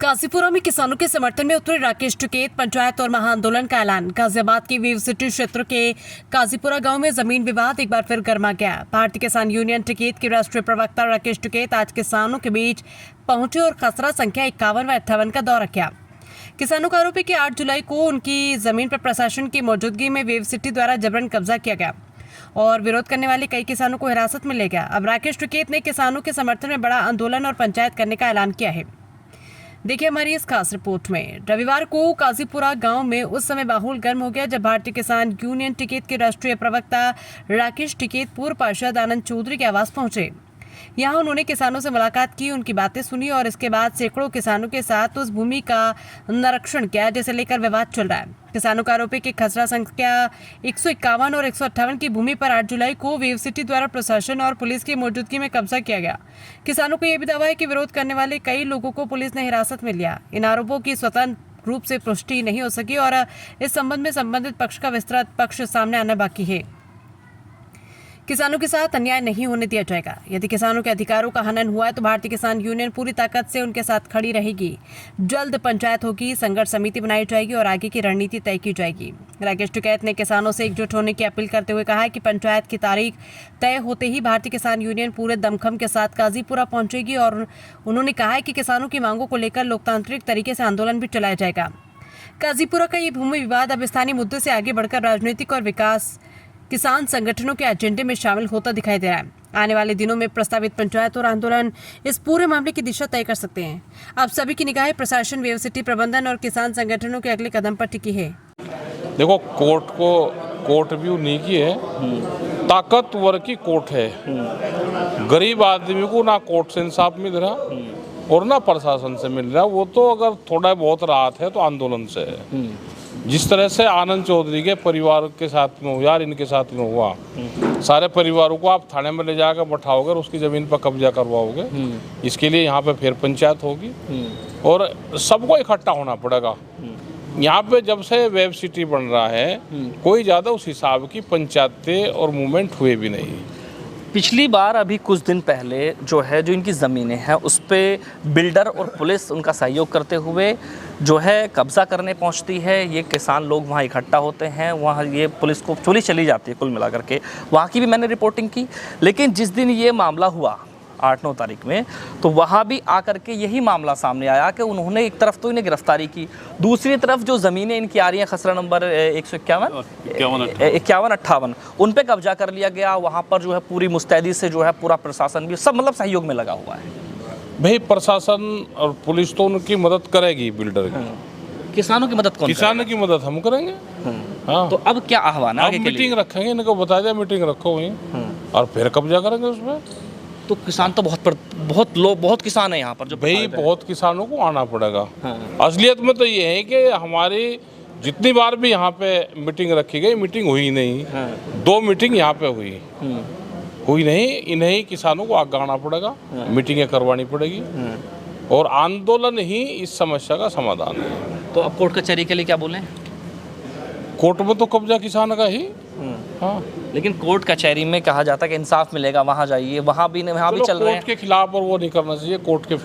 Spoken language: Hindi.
काजीपुरा में किसानों के समर्थन में उतरे राकेश टिकैत पंचायत और महाआंदोलन का ऐलान। गाजियाबाद के वेव सिटी क्षेत्र के काजीपुरा गांव में जमीन विवाद एक बार फिर गर्मा गया। भारतीय किसान यूनियन टिकैत के राष्ट्रीय प्रवक्ता राकेश टिकैत आज किसानों के बीच पहुंचे और खसरा संख्या 51 व 58 का दौरा किया। किसानों का आरोप है कि 8 जुलाई को उनकी जमीन पर प्रशासन की मौजूदगी में वेव सिटी द्वारा जबरन कब्जा किया गया और विरोध करने वाले कई किसानों को हिरासत में ले गया। अब राकेश टिकैत ने किसानों के समर्थन में बड़ा आंदोलन और पंचायत करने का ऐलान किया है। देखिए हमारी इस खास रिपोर्ट में। रविवार को काजीपुरा गांव में उस समय माहौल गर्म हो गया जब भारतीय किसान यूनियन टिकैत के राष्ट्रीय प्रवक्ता राकेश टिकैत पूर्व पार्षद आनंद चौधरी के आवास पहुंचे। यहां उन्होंने किसानों से मुलाकात की, उनकी बातें सुनी और इसके बाद सैकड़ों किसानों के साथ उस भूमि का निरीक्षण किया जिसे लेकर विवाद चल रहा है। किसानों का आरोप है कि खसरा संख्या 151 और 158 की भूमि पर 8 जुलाई को वेव सिटी द्वारा प्रशासन और पुलिस की मौजूदगी में कब्जा किया गया। किसानों को यह भी दावा है कि विरोध करने वाले कई लोगों को पुलिस ने हिरासत में लिया। इन आरोपों की स्वतंत्र रूप से पुष्टि नहीं हो सकी और इस संबंध में संबंधित पक्ष का विस्तृत पक्ष सामने आना बाकी है। किसानों के साथ अन्याय नहीं होने दिया जाएगा। यदि किसानों के अधिकारों का हनन हुआ है तो भारतीय किसान यूनियन पूरी ताकत से उनके साथ खड़ी रहेगी। जल्द पंचायत होगी, संघर्ष समिति बनाई जाएगी और आगे की रणनीति तय की जाएगी। राकेश टिकैत ने किसानों से एकजुट होने की अपील करते हुए कहा है कि पंचायत की तारीख तय होते ही भारतीय किसान यूनियन पूरे दमखम के साथ काजीपुरा पहुंचेगी और उन्होंने कहा है कि किसानों की मांगों को लेकर लोकतांत्रिक तरीके से आंदोलन भी चलाया जाएगा। काजीपुरा का ये भूमि विवाद अब स्थानीय मुद्दे से आगे बढ़कर राजनीतिक और विकास किसान संगठनों के एजेंडे में शामिल होता दिखाई दे रहा है। आने वाले दिनों में प्रस्तावित पंचायत और आंदोलन इस पूरे मामले की दिशा तय कर सकते हैं। अब सभी की निगाहें प्रशासन, वेव सिटी प्रबंधन और किसान संगठनों के अगले कदम पर टिकी है। देखो, कोर्ट भी उन्हीं की है, ताकतवर की कोर्ट है। गरीब आदमी को ना कोर्ट से इंसाफ मिल रहा और ना प्रशासन से मिल रहा। वो तो अगर थोड़ा बहुत राहत है तो आंदोलन से है। जिस तरह से आनंद चौधरी के परिवार के साथ में हुआ, इनके साथ में हुआ, सारे परिवारों को आप थाने में ले जाकर बैठाओगे, उसकी ज़मीन पर कब्जा करवाओगे। इसके लिए यहाँ पे फिर पंचायत होगी और सबको इकट्ठा होना पड़ेगा। यहाँ पे जब से वेब सिटी बन रहा है कोई ज़्यादा उस हिसाब की पंचायतें और मूवमेंट हुए भी नहीं। पिछली बार अभी कुछ दिन पहले जो इनकी ज़मीनें हैं उस पर बिल्डर और पुलिस उनका सहयोग करते हुए जो है कब्ज़ा करने पहुंचती है। ये किसान लोग वहां इकट्ठा होते हैं, वहां ये पुलिस को चोरी चली जाती है। कुल मिलाकर के वहां की भी मैंने रिपोर्टिंग की, लेकिन जिस दिन ये मामला हुआ 8-9 तारीख में, तो वहाँ भी आकर के यही मामला सामने आया कि उन्होंने एक तरफ तो इन्हें गिरफ्तारी की, दूसरी तरफ जो ज़मीनें इनकी आ रही हैं खसरा नंबर 51-58 उन पे कब्जा कर लिया गया। वहाँ पर जो है पूरी मुस्तैदी से जो है पूरा प्रशासन भी सब मतलब सहयोग में लगा हुआ है। भाई प्रशासन और पुलिस तो उनकी मदद करेगी, बिल्डर की। किसानों की मदद कौन करेगा? किसानों की मदद हम करेंगे। हाँ। तो अब क्या आह्वान है? मीटिंग रखेंगे, इनको बता दिया मीटिंग रखो वहीं और फिर कब्जा करेंगे उसमें। तो किसान तो बहुत किसान है यहाँ पर जो भाई बहुत किसानों को आना पड़ेगा। असलियत में तो ये है कि हमारी जितनी बार भी यहाँ पे मीटिंग रखी गई, मीटिंग हुई नहीं। 2 मीटिंग यहाँ पे हुई नहीं। इन्हें किसानों को आगे आना पड़ेगा, मीटिंगें करवानी पड़ेगी और आंदोलन ही इस समस्या का समाधान है। तो अब कोर्ट कचहरी के लिए क्या बोलें? कोर्ट में तो कब्जा किसान का ही। हाँ, लेकिन कोर्ट कचहरी में कहा जाता है कि इंसाफ मिलेगा, वहाँ जाइए, वहाँ भी चल रहे हैं। कोर्ट के खिलाफ और वो नहीं करना चाहिए, कोर्ट के